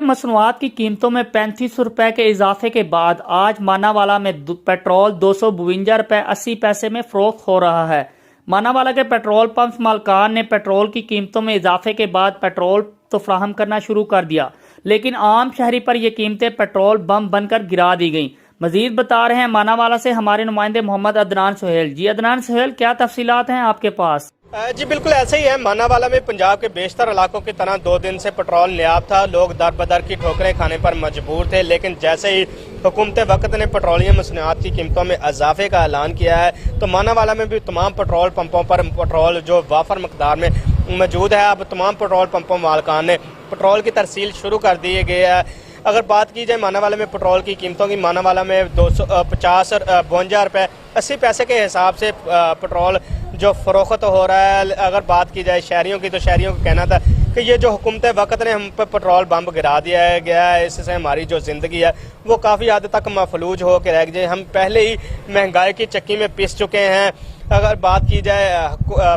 मसनूआत की कीमतों में 35 रुपए के इजाफे के बाद आज मानावाला में पेट्रोल 252 रुपए 80 पैसे में फरोख्त हो रहा है। मानावाला के पेट्रोल पंप मालकान ने पेट्रोल की कीमतों में इजाफे के बाद पेट्रोल तो फराहम करना शुरू कर दिया, लेकिन आम शहरी पर ये कीमतें पेट्रोल बम बनकर गिरा दी गईं। मजीद बता रहे हैं मानावाला से हमारे नुमाइंदे मोहम्मद अदनान सुहेल। जी अदनान सुहेल, क्या तफसीलात हैं आपके पास? जी बिल्कुल ऐसा ही है। मानावाला में पंजाब के बेशतर इलाकों की तरह 2 दिन से पेट्रोल नायाब था। लोग दर बदर की ठोकरें खाने पर मजबूर थे, लेकिन जैसे ही हुकूमत वक्त ने पेट्रोलियम मसनूआत की कीमतों में इजाफे का ऐलान किया है तो मानावाला में भी तमाम पेट्रोल पंपों पर पेट्रोल जो वाफर मकदार में मौजूद है। अब तमाम पेट्रोल पंपों मालकान ने पेट्रोल की तरसील शुरू कर दी गई है। अगर बात की जाए मानावाला में पेट्रोल की कीमतों की, मानावाला में 252 रुपये 80 पैसे के हिसाब से पेट्रोल जो फरोख्त हो रहा है। अगर बात की जाए शहरियों की, तो शहरियों का कहना था कि ये जो हुकूमत वक्त ने हम पर पेट्रोल बम गिरा दिया गया है, इससे हमारी जो ज़िंदगी है वो काफ़ी हद तक मफलूज हो के रह गई। हम पहले ही महंगाई की चक्की में पिस चुके हैं। अगर बात की जाए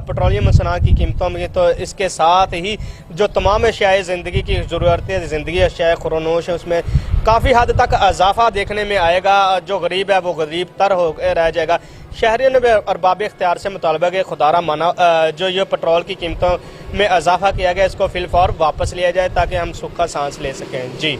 पेट्रोलियम मसनूआत की कीमतों में, तो इसके साथ ही जो तमाम अशियाए ज़िंदगी की ज़रूरतें, ज़िंदगी अशियाए खुरोनोश है, उसमें काफ़ी हद तक इजाफा देखने में आएगा। जो गरीब है वो गरीब तर हो रह जाएगा। शहरियों ने भी अरबाब इख्तियार से मुतालबा के खुदारा माना जो ये पेट्रोल की कीमतों में इजाफा किया गया, इसको फिलफौर वापस लिया जाए ताकि हम सूखा सांस ले सकें। जी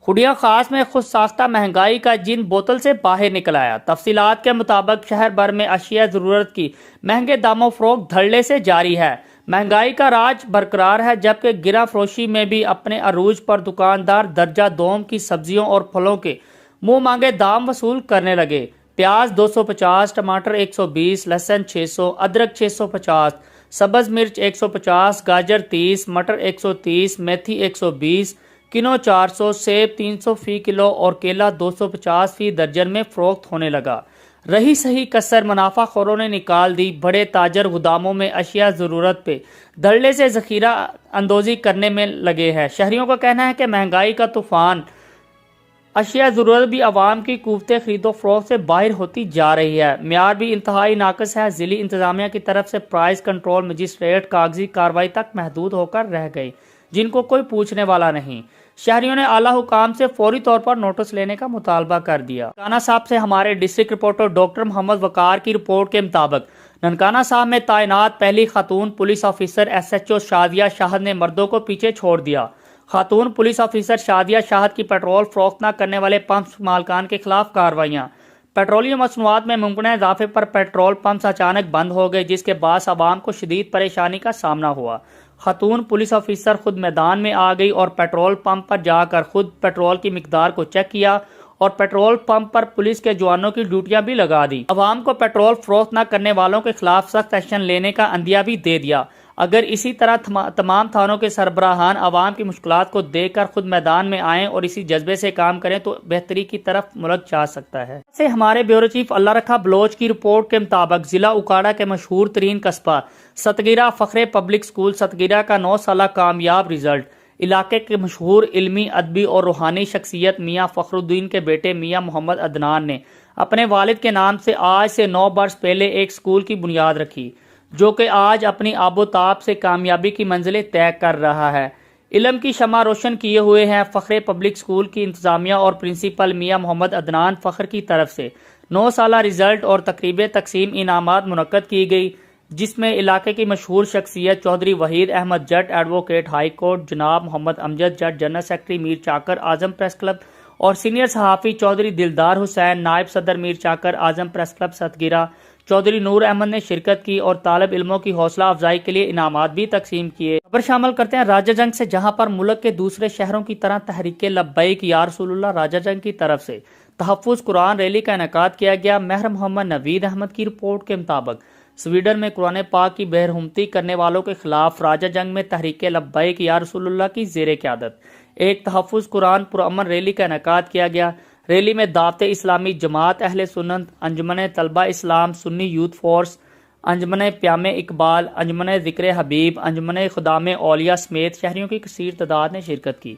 खुडिया खास में खुद साख्ता महंगाई का जिन बोतल से बाहर निकल आया। तफसीलात के मुताबिक शहर भर में अशिया ज़रूरत की महंगे दामों फरोख्त धड़ल्ले से जारी है। महंगाई का राज बरकरार है, जबकि गिरा फरोशी में भी अपने अरूज पर दुकानदार दर्जा दोम की सब्जियों और फलों के मुंह मांगे दाम वसूल करने लगे। प्याज 250, टमाटर 120, लहसुन 600, अदरक 650, सब्ज मिर्च 150, गाजर 30, मटर 130, मेथी 120, किनो 400, सेब 300 फी किलो और केला 250 फी दर्जन में फरोख्त होने लगा। रही सही कसर मुनाफा खोरों ने निकाल दी। बड़े ताजर गोदामों में अशिया ज़रूरत पे धड़ल्ले से ज़खीरा अंदोजी करने में लगे हैं। शहरियों का कहना है कि महंगाई का तूफान अशिया ज़रूरत भी आवाम की कुव्वते खरीदो फरोख्त से बाहर होती जा रही है। म्यार भी इंतहाई नाकस है। ज़िली इंतज़ामिया की तरफ से प्राइस कंट्रोल मजिस्ट्रेट कागजी कार्रवाई तक महदूद होकर रह गई, जिनको कोई पूछने वाला नहीं। शहरियों ने आला हुकाम से फौरी तौर पर नोटिस लेने का मुतालबा कर दिया। ननकाना साहब से हमारे डिस्ट्रिक्ट रिपोर्टर डॉक्टर मोहम्मद वकार की रिपोर्ट के मुताबिक ननकाना साहब में तैनात पहली खातून police officer SHO Shadiya Shahid ने मर्दों को पीछे छोड़ दिया। खातून पुलिस ऑफिसर शादिया शाहद की पेट्रोल फरोख्त न करने वाले पंप मालकान के खिलाफ कार्रवाइयाँ। पेट्रोलियम मसनूआत में मुमकिन इजाफे पर पेट्रोल पंप अचानक बंद हो गए, जिसके बाद आवाम को शदीद परेशानी का सामना हुआ। खातून पुलिस ऑफिसर खुद मैदान में आ गई और पेट्रोल पंप पर जाकर खुद पेट्रोल की मिकदार को चेक किया और पेट्रोल पंप पर पुलिस के जवानों की ड्यूटियां भी लगा दी। अवाम को पेट्रोल फरोख्त न करने वालों के खिलाफ सख्त एक्शन लेने का अंदिया भी दे दिया। अगर इसी तरह तमाम थानों के सरबराहान अवाम की मुश्किलात को देखकर खुद मैदान में आएं और इसी जज्बे से काम करें तो बेहतरी की तरफ मुल्क जा सकता है। से हमारे ब्यूरो चीफ अल्लाह रखा बलोच की रिपोर्ट के मुताबिक जिला उकाड़ा के मशहूर तरीन कस्बा सतगिरा फखरे पब्लिक स्कूल सतगिरा का 9 साला कामयाब रिजल्ट इलाके के मशहूर इल्मी, अदबी और रूहानी शख्सियत मियाँ फखरुद्दीन के बेटे मियाँ मोहम्मद अदनान ने अपने वालिद के नाम से आज से 9 वर्ष पहले एक स्कूल की बुनियाद रखी, जो कि आज अपनी आबोताब से कामयाबी की मंजिलें तय कर रहा है। इल्म की शमा रोशन किए हुए हैं। फखरे पब्लिक स्कूल की इंतजामिया और प्रिंसिपल मियाँ मोहम्मद अदनान फखर की तरफ से 9 साला रिजल्ट और तकरीब तकसीम इनामात मुनक्कद की गई, जिसमें इलाके की मशहूर शख्सियत चौधरी वहीद अहमद जट एडवोकेट हाई कोर्ट, जनाब मोहम्मद अमजद जट जनरल सेक्रेटरी मीर चाकर आजम प्रेस क्लब और सीनियर सहाफ़ी चौधरी दिलदार हुसैन नायब सदर मीर चाकर आजम प्रेस क्लब सतगिरा चौधरी नूर अहमद ने शिरकत की और तालब इल्मों की हौसला अफजाई के लिए इनामात भी तकसीम किए। खबर शामिल करते हैं राजा जंग से, जहां पर मुल्क के दूसरे शहरों की तरह तहरीके लब्बैक या रसूलुल्लाह राजा जंग की तरफ से तहफ़्फ़ुज़ कुरान रैली का इनेकाद किया गया। महर मोहम्मद नवीद अहमद की रिपोर्ट के मुताबिक स्वीडन में कुरान पाक की बेरहमती करने वालों के खिलाफ राजा जंग में तहरीके लब्बैक या रसूलुल्लाह की ज़ेर क़यादत एक तहफ़्फ़ुज़ कुरान पुरअमन रैली का इनेकाद किया गया। रैली में दावत इस्लामी जमात अहले सुन्नत, अंजुमन तलबा इस्लाम, सुन्नी यूथ फोर्स, अंजुमन प्याम इकबाल, अंजुमन ज़िक्र हबीब, अंजुमन खुदाम औलिया समेत शहरियों की कसीर तादाद ने शिरकत की।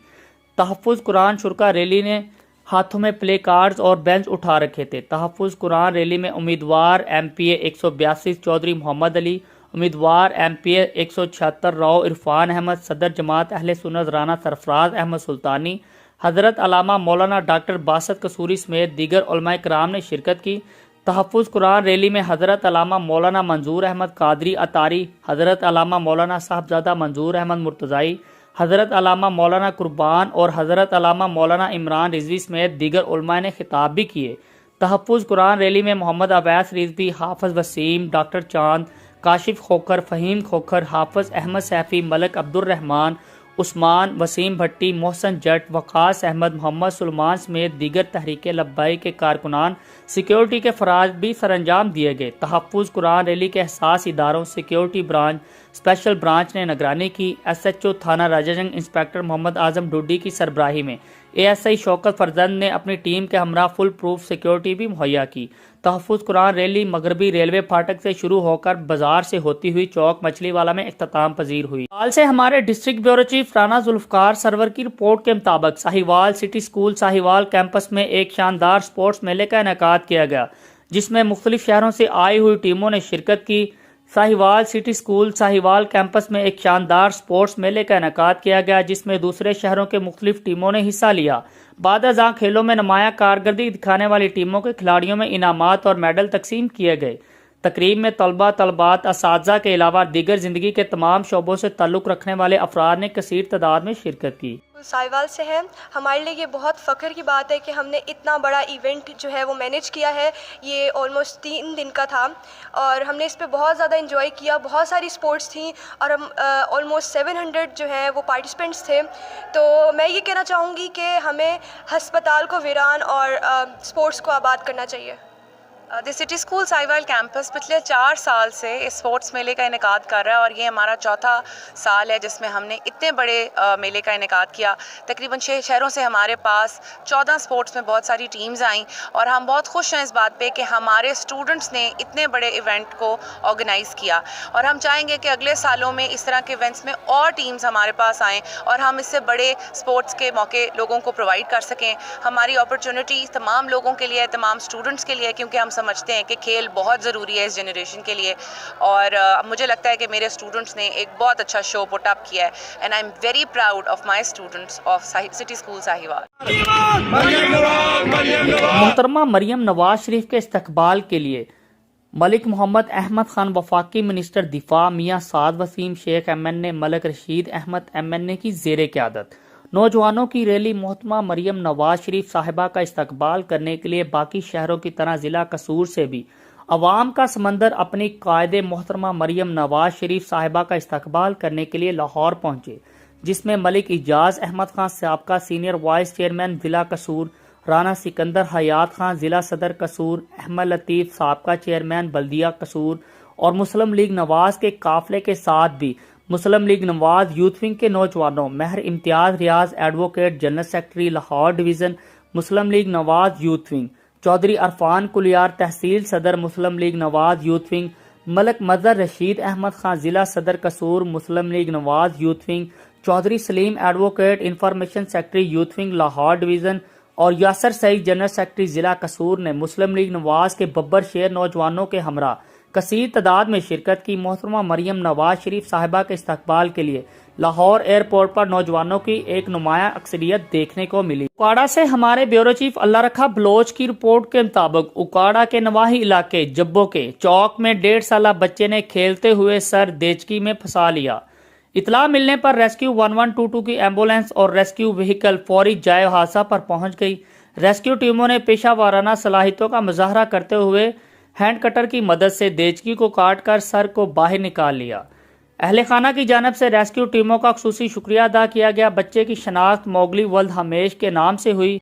तहफ़्फ़ुज़ कुरान शुरका रैली ने हाथों में प्ले कार्ड्स और बेंच उठा रखे थे। तहफ़्फ़ुज़ कुरान रैली में उम्मीदवार MPA 182 चौधरी मोहम्मद अली امیدوار ایم پی 176 راؤ عرفان احمد، صدر جماعت اہل سنت رانا سرفراز احمد سلطانی، حضرت علامہ مولانا ڈاکٹر باسط قصوری سمیت دیگر علماء کرام نے شرکت کی۔ تحفظ قرآن ریلی میں حضرت علامہ مولانا منظور احمد قادری اطاری، حضرت علامہ مولانا صاحبزادہ منظور احمد مرتضائی، حضرت علامہ مولانا قربان اور حضرت علامہ مولانا عمران رضوی سمیت دیگر علماء نے خطاب بھی کیے۔ تحفظ قرآن ریلی میں محمد عباس رضوی، حافظ وسیم، ڈاکٹر چاند، کاشف کھوکھر، فہیم کھوکھر، حافظ احمد سیفی، ملک عبد الرحمان، عثمان، وسیم بھٹی، محسن جٹ، وقاص احمد، محمد سلمان سمیت دیگر تحریک لبائی کے کارکنان، سیکیورٹی کے فرائض بھی سر انجام دیے گئے۔ تحفظ قرآن ریلی کے حساس اداروں سیکیورٹی برانچ، اسپیشل برانچ نے نگرانی کی۔ ایس ایچ او تھانہ راجہ جنگ انسپکٹر محمد اعظم ڈوڈی کی سربراہی میں اے ایس آئی شوکت فرزند نے اپنی ٹیم کے ہمراہ فل پروف سیکیورٹی بھی مہیا کی۔ تحفظ قرآن ریلی مغربی ریلوے پھاٹک سے شروع ہو کر بازار سے ہوتی ہوئی چوک مچھلی والا میں اختتام پذیر ہوئی۔ حال سے ہمارے district bureau chief Rana Zulfiqar Sarwar کی رپورٹ کے مطابق Sahiwal city school Sahiwal campus میں ایک شاندار سپورٹس میلے کا انعقاد کیا گیا، جس میں مختلف شہروں سے آئی ہوئی ٹیموں نے شرکت کی۔ Sahiwal city school Sahiwal campus میں ایک شاندار سپورٹس میلے کا انعقاد کیا گیا، جس میں دوسرے شہروں کے مختلف ٹیموں نے حصہ لیا۔ بعد ازاں کھیلوں میں نمایاں کارکردگی دکھانے والی ٹیموں کے کھلاڑیوں میں انعامات اور میڈل تقسیم کیے گئے۔ تقریب میں طلباء، طلبات، اساتذہ کے علاوہ دیگر زندگی کے تمام شعبوں سے تعلق رکھنے والے افراد نے کثیر تعداد میں شرکت کی۔ ساہیوال سے ہیں، ہمارے لیے یہ بہت فخر کی بات ہے کہ ہم نے اتنا بڑا ایونٹ جو ہے وہ مینیج کیا ہے۔ یہ آلموسٹ 3 دن کا تھا اور ہم نے اس پہ بہت زیادہ انجوائے کیا۔ بہت ساری سپورٹس تھیں اور ہم آلموسٹ 700 جو ہے وہ پارٹیسپینٹس تھے۔ تو میں یہ کہنا چاہوں گی کہ ہمیں ہسپتال کو ویران اور سپورٹس کو آباد کرنا چاہیے۔ دی سٹی اسکول ساہیوال کیمپس پچھلے 4 سال سے اس اسپورٹس میلے کا انعقاد کر رہا ہے اور یہ ہمارا 4تھا سال ہے جس میں ہم نے اتنے بڑے میلے کا انعقاد کیا۔ تقریباً 6 شہروں سے ہمارے پاس 14 اسپورٹس میں بہت ساری ٹیمز آئیں اور ہم بہت خوش ہیں اس بات پہ کہ ہمارے اسٹوڈنٹس نے اتنے بڑے ایونٹ کو آرگنائز کیا، اور ہم چاہیں گے کہ اگلے سالوں میں اس طرح کے ایونٹس میں اور ٹیمز ہمارے پاس آئیں اور ہم اس سے بڑے اسپورٹس کے موقع لوگوں کو پرووائڈ کر سکیں۔ ہماری اپرچونٹی تمام لوگوں کے لیے، تمام اسٹوڈنٹس کے لیے، کیونکہ ہم سمجھتے ہیں کہ کھیل بہت ضروری ہے اس جنریشن کے لیے، اور مجھے لگتا ہے کہ میرے اسٹوڈنٹس نے ایک بہت اچھا شو پٹ اپ کیا ہے، and I am very proud of my students of city school Sahiwal. محترمہ مریم نواز شریف کے استقبال کے لیے ملک محمد احمد خان، وفاقی منسٹر دفاع میاں سعد وسیم شیخ ایم این اے، ملک رشید احمد ایم این اے کی زیر قیادت نوجوانوں کی ریلی محترمہ مریم نواز شریف صاحبہ کا استقبال کرنے کے لیے باقی شہروں کی طرح ضلع قصور سے بھی عوام کا سمندر اپنی قائد محترمہ مریم نواز شریف صاحبہ کا استقبال کرنے کے لیے لاہور پہنچے، جس میں ملک اعجاز احمد خان سابقہ سینئر وائس چیئرمین ضلع قصور، رانا سکندر حیات خان ضلع صدر قصور، احمد لطیف سابقہ چیئرمین بلدیہ قصور اور مسلم لیگ نواز کے قافلے کے ساتھ بھی مسلم لیگ نواز یوتھ ونگ کے نوجوانوں، Mehr Imtiaz Riaz advocate general secretary Lahore division Muslim League Nawaz youth wing, Chaudhry Irfan Kalyar تحصیل صدر مسلم لیگ نواز یوتھ ونگ، ملک مظہر رشید احمد خان ضلع صدر Kasur Muslim League Nawaz youth wing, Chaudhry Saleem advocate information secretary youth wing Lahore division اور یاسر سعید جنرل سیکرٹری ضلع قصور نے مسلم لیگ نواز کے ببر شیر نوجوانوں کے ہمراہ کثیر تعداد میں شرکت کی۔ محترمہ مریم نواز شریف صاحبہ کے استقبال کے لیے لاہور ایئرپورٹ پر نوجوانوں کی ایک نمایاں اکثریت دیکھنے کو ملی۔ اکاڑا سے ہمارے بیورو چیف اللہ رکھا بلوچ کی رپورٹ کے مطابق اکاڑا کے نواحی علاقے جبو کے چوک میں 1.5 سالہ بچے نے کھیلتے ہوئے سر دیچکی میں پھنسا لیا۔ اطلاع ملنے پر ریسکیو 1122 کی ایمبولینس اور ریسکیو وہیکل فوری جائے حادثہ پر پہنچ گئی۔ ریسکیو ٹیموں نے پیشہ ورانہ صلاحیتوں کا مظاہرہ کرتے ہوئے ہینڈ کٹر کی مدد سے دیچکی کو کاٹ کر سر کو باہر نکال لیا۔ اہل خانہ کی جانب سے ریسکیو ٹیموں کا خصوصی شکریہ ادا کیا گیا۔ بچے کی شناخت موگلی ولد ہمیش کے نام سے ہوئی۔